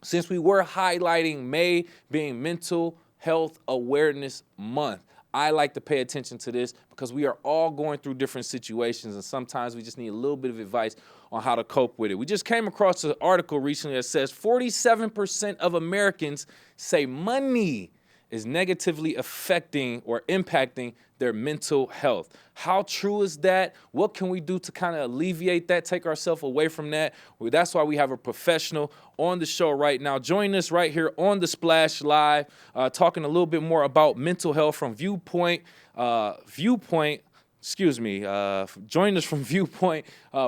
Since we were highlighting May being Mental Health Awareness Month, I like to pay attention to this because we are all going through different situations, and sometimes we just need a little bit of advice on how to cope with it. We just came across an article recently that says 47% of Americans say money is negatively affecting or impacting their mental health. How true is that? What can we do to kind of alleviate that, take ourselves away from that? Well, that's why we have a professional on the show right now. Join us right here on the Splash Live, talking a little bit more about mental health from Viewpoint. Join us from Viewpoint,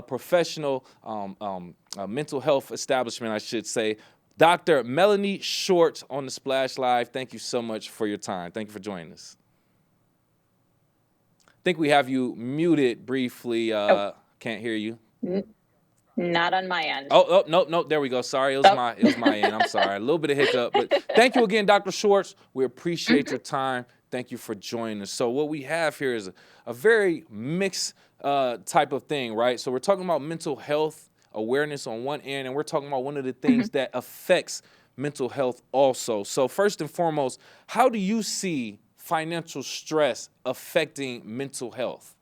professional mental health establishment, I should say. Dr. Melanie Schwartz on the Splash Live. Thank you so much for your time. Thank you for joining us. I think we have you muted briefly. Can't hear you. Not on my end. No. There we go. Sorry, it was my end. I'm sorry. A little bit of hiccup, but thank you again, Dr. Schwartz. We appreciate your time. Thank you for joining us. So what we have here is a very mixed type of thing, right? So we're talking about mental health awareness on one end, and we're talking about one of the things that affects mental health also. So first and foremost, how do you see financial stress affecting mental health?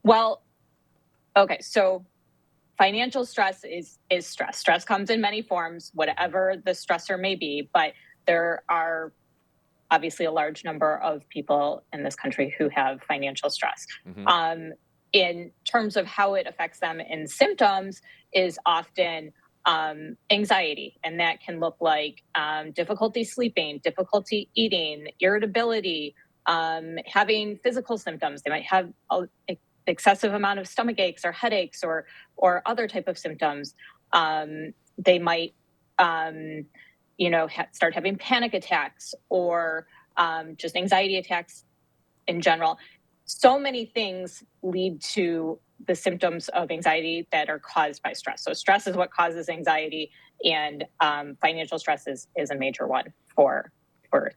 Well, okay, so financial stress is stress. Stress comes in many forms, whatever the stressor may be, but there are obviously a large number of people in this country who have financial stress. In terms of how it affects them in symptoms is often anxiety, and that can look like difficulty sleeping, difficulty eating, irritability, having physical symptoms. They might have an excessive amount of stomach aches or headaches or other type of symptoms. They might start having panic attacks or just anxiety attacks in general. So many things lead to the symptoms of anxiety that are caused by stress. So stress is what causes anxiety, and financial stress is a major one for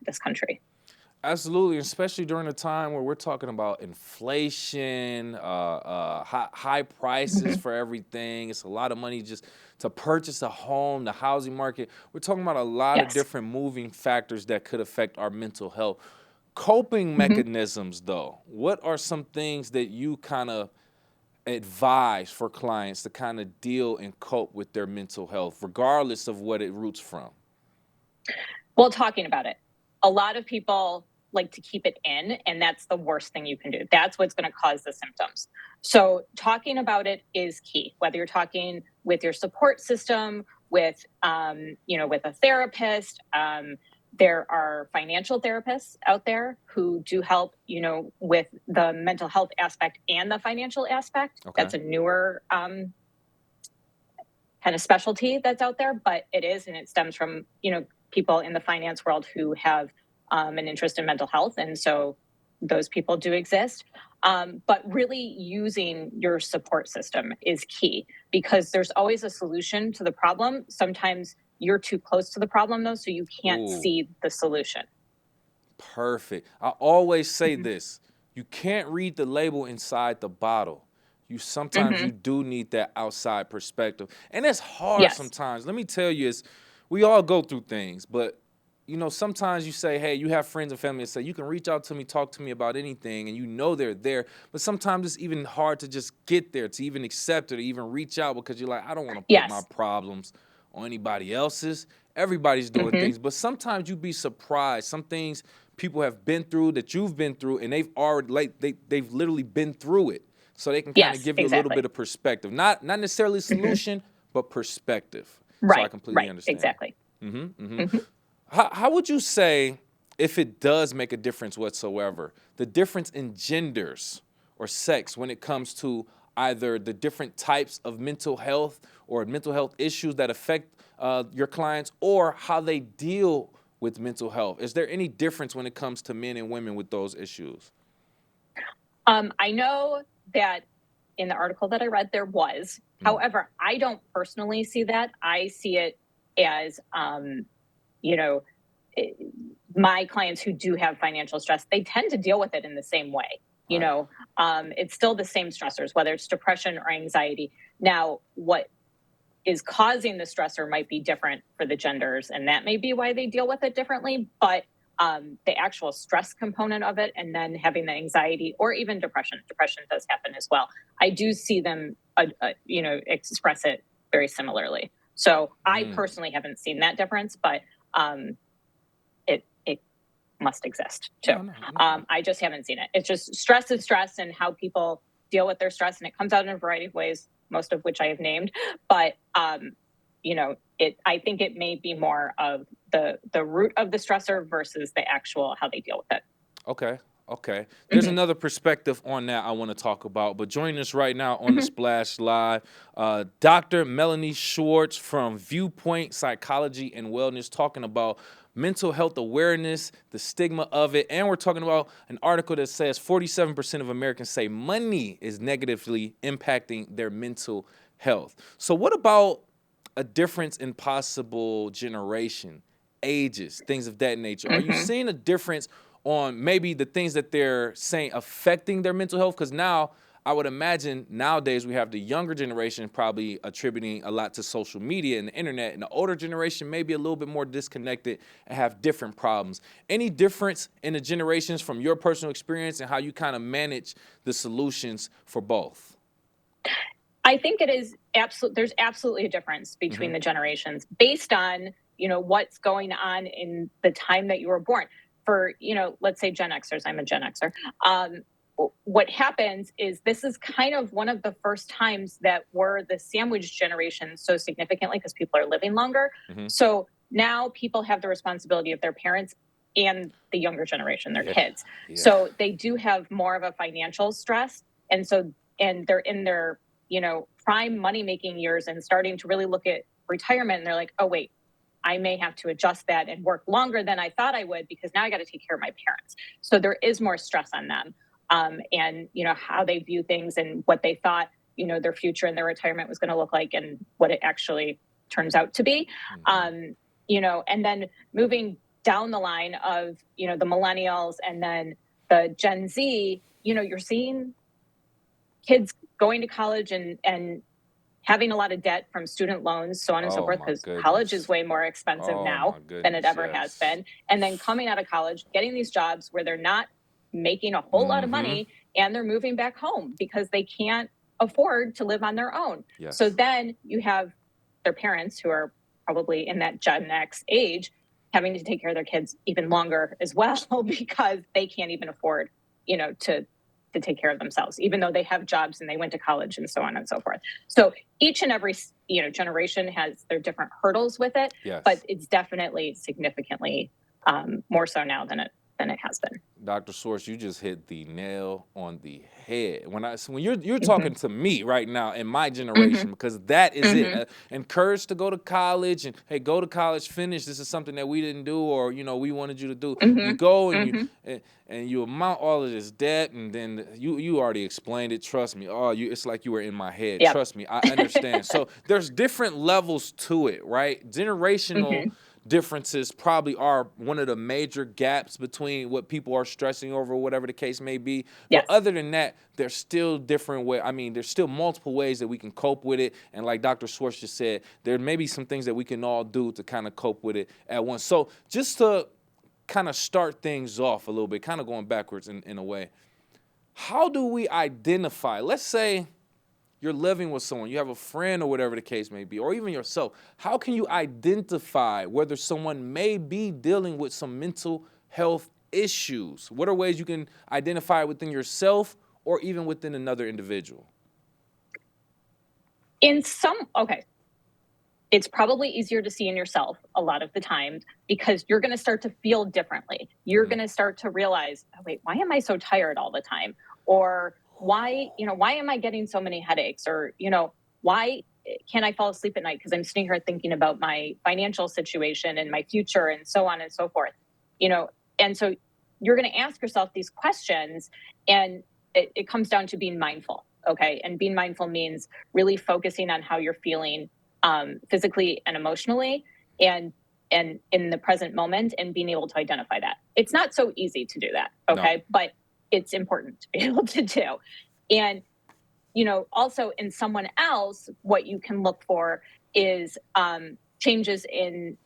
this country. Absolutely, especially during a time where we're talking about inflation, high prices for everything. It's a lot of money just to purchase a home, the housing market. We're talking about a lot of different moving factors that could affect our mental health. Coping mechanisms, though, what are some things that you kind of advise for clients to kind of deal and cope with their mental health, regardless of what it roots from? Well, talking about it. A lot of people like to keep it in, and that's the worst thing you can do. That's what's going to cause the symptoms. So talking about it is key, whether you're talking with your support system, with a therapist. There are financial therapists out there who do help, with the mental health aspect and the financial aspect. Okay. That's a newer kind of specialty that's out there, but it is, and it stems from, people in the finance world who have an interest in mental health. And so those people do exist. But really using your support system is key, because there's always a solution to the problem. Sometimes you're too close to the problem, though, so you can't see the solution. Perfect. I always say this. You can't read the label inside the bottle. Sometimes you do need that outside perspective. And it's hard sometimes. Let me tell you, we all go through things, but sometimes you say, hey, you have friends and family that say, you can reach out to me, talk to me about anything, and they're there. But sometimes it's even hard to just get there, to even accept it, to even reach out, because you're like, I don't want to put my problems on anybody else's. Everybody's doing things, but sometimes you'd be surprised. Some things people have been through that you've been through, and they've already they've literally been through it, so they can kind of give you a little bit of perspective, not necessarily solution, but perspective. Right. So I completely understand. Exactly. How would you say, if it does make a difference whatsoever, the difference in genders or sex when it comes to either the different types of mental health or mental health issues that affect your clients, or how they deal with mental health? Is there any difference when it comes to men and women with those issues? I know that in the article that I read, there was. However, I don't personally see that. I see it as, my clients who do have financial stress, they tend to deal with it in the same way. It's still the same stressors, whether it's depression or anxiety. Now, what is causing the stressor might be different for the genders, and that may be why they deal with it differently. But the actual stress component of it, and then having the anxiety or even depression does happen as well. I do see them, express it very similarly. So I personally haven't seen that difference, but it must exist too. No. I just haven't seen it. It's just stress is stress, and how people deal with their stress, and it comes out in a variety of ways, most of which I have named. But I think it may be more of the root of the stressor versus the actual how they deal with it. Okay. There's another perspective on that I want to talk about. But joining us right now on the Splash Live, Dr. Melanie Schwartz from Viewpoint Psychology and Wellness, talking about mental health awareness, the stigma of it. And we're talking about an article that says 47% of Americans say money is negatively impacting their mental health. So what about a difference in possible generation, ages, things of that nature? Are you seeing a difference on maybe the things that they're saying affecting their mental health? Because now I would imagine nowadays we have the younger generation probably attributing a lot to social media and the internet, and the older generation may be a little bit more disconnected and have different problems. Any difference in the generations from your personal experience and how you kind of manage the solutions for both? I think it is there's absolutely a difference between the generations based on, what's going on in the time that you were born. For, let's say Gen Xers, I'm a Gen Xer. What happens is this is kind of one of the first times that we're the sandwich generation so significantly, because people are living longer. So now people have the responsibility of their parents and the younger generation, their kids. Yeah. So they do have more of a financial stress. And they're in their, prime money-making years and starting to really look at retirement. And they're like, oh, wait, I may have to adjust that and work longer than I thought I would, because now I got to take care of my parents. So there is more stress on them. And, how they view things and what they thought, their future and their retirement was going to look like, and what it actually turns out to be. And then moving down the line of, the millennials and then the Gen Z, you're seeing kids going to college and having a lot of debt from student loans, so on and so forth, because college is way more expensive now than it ever has been. And then coming out of college, getting these jobs where they're not making a whole lot of money, and they're moving back home because they can't afford to live on their own. Yes. So then you have their parents, who are probably in that Gen X age, having to take care of their kids even longer as well, because they can't even afford, to take care of themselves, even though they have jobs and they went to college and so on and so forth. So each and every, generation has their different hurdles with it, but it's definitely significantly more so now than it has been. Dr. Schwartz, you just hit the nail on the head. When you're talking to me right now in my generation, because that is it. Encouraged to go to college, and hey, go to college, finish. This is something that we didn't do, or we wanted you to do. You go and you amount all of this debt, and then you already explained it. Trust me. It's like you were in my head. Yep. Trust me, I understand. So there's different levels to it, right? Generational differences probably are one of the major gaps between what people are stressing over, whatever the case may be. Yes. But other than that, there's still different ways. I mean, there's still multiple ways that we can cope with it. And like Dr. Schwartz just said, there may be some things that we can all do to kind of cope with it at once. So just to kind of start things off a little bit, kind of going backwards in a way, how do we identify, let's say you're living with someone, you have a friend or whatever the case may be, or even yourself, how can you identify whether someone may be dealing with some mental health issues? What are ways you can identify within yourself or even within another individual? It's probably easier to see in yourself a lot of the time, because you're going to start to feel differently. You're going to start to realize, oh, wait, why am I so tired all the time? Or why am I getting so many headaches? Or, why can't I fall asleep at night? Because I'm sitting here thinking about my financial situation and my future and so on and so forth. And so you're going to ask yourself these questions, and it comes down to being mindful. Okay. And being mindful means really focusing on how you're feeling physically and emotionally, and in the present moment, and being able to identify that. It's not so easy to do that. Okay. No. But it's important to be able to do. And, also in someone else, what you can look for is changes in,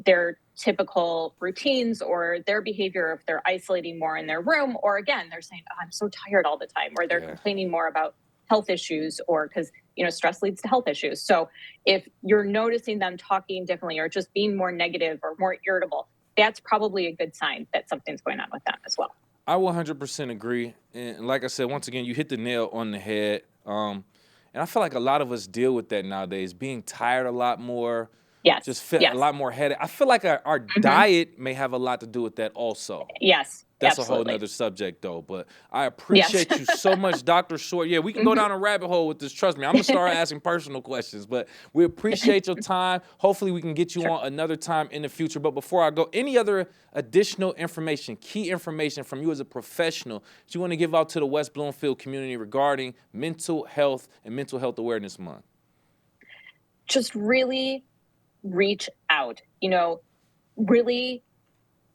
their typical routines or their behavior if they're isolating more in their room, or again, they're saying, oh, I'm so tired all the time, or they're complaining more about health issues, or because, stress leads to health issues. So if you're noticing them talking differently or just being more negative or more irritable, that's probably a good sign that something's going on with them as well. I 100% agree. And like I said, once again, you hit the nail on the head. And I feel like a lot of us deal with that nowadays, being tired a lot more, Yes. just feel a lot more headache. I feel like our diet may have a lot to do with that also. Yes. That's absolutely. a whole nother subject, though. But I appreciate you so much, Dr. Short. Yeah, we can go down a rabbit hole with this. Trust me, I'm going to start asking personal questions. But we appreciate your time. Hopefully, we can get you on another time in the future. But before I go, any other additional information, key information from you as a professional that you want to give out to the West Bloomfield community regarding mental health and Mental Health Awareness Month? Just really reach out, really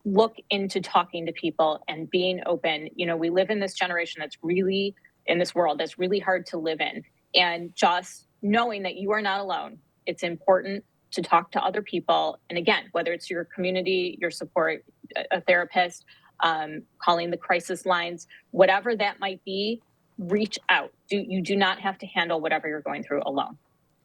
look into talking to people and being open. We live in this generation that's really, in this world that's really hard to live in. And just knowing that you are not alone, it's important to talk to other people. And again, whether it's your community, your support, a therapist, calling the crisis lines, whatever that might be, reach out. You do not have to handle whatever you're going through alone.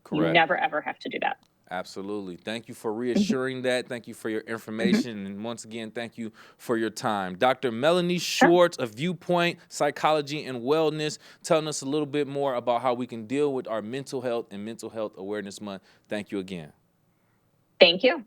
Correct. You never, ever have to do that. Absolutely. Thank you for reassuring that. Thank you for your information. And once again, thank you for your time. Dr. Melanie Schwartz of Viewpoint Psychology and Wellness, telling us a little bit more about how we can deal with our mental health and Mental Health Awareness Month. Thank you again. Thank you.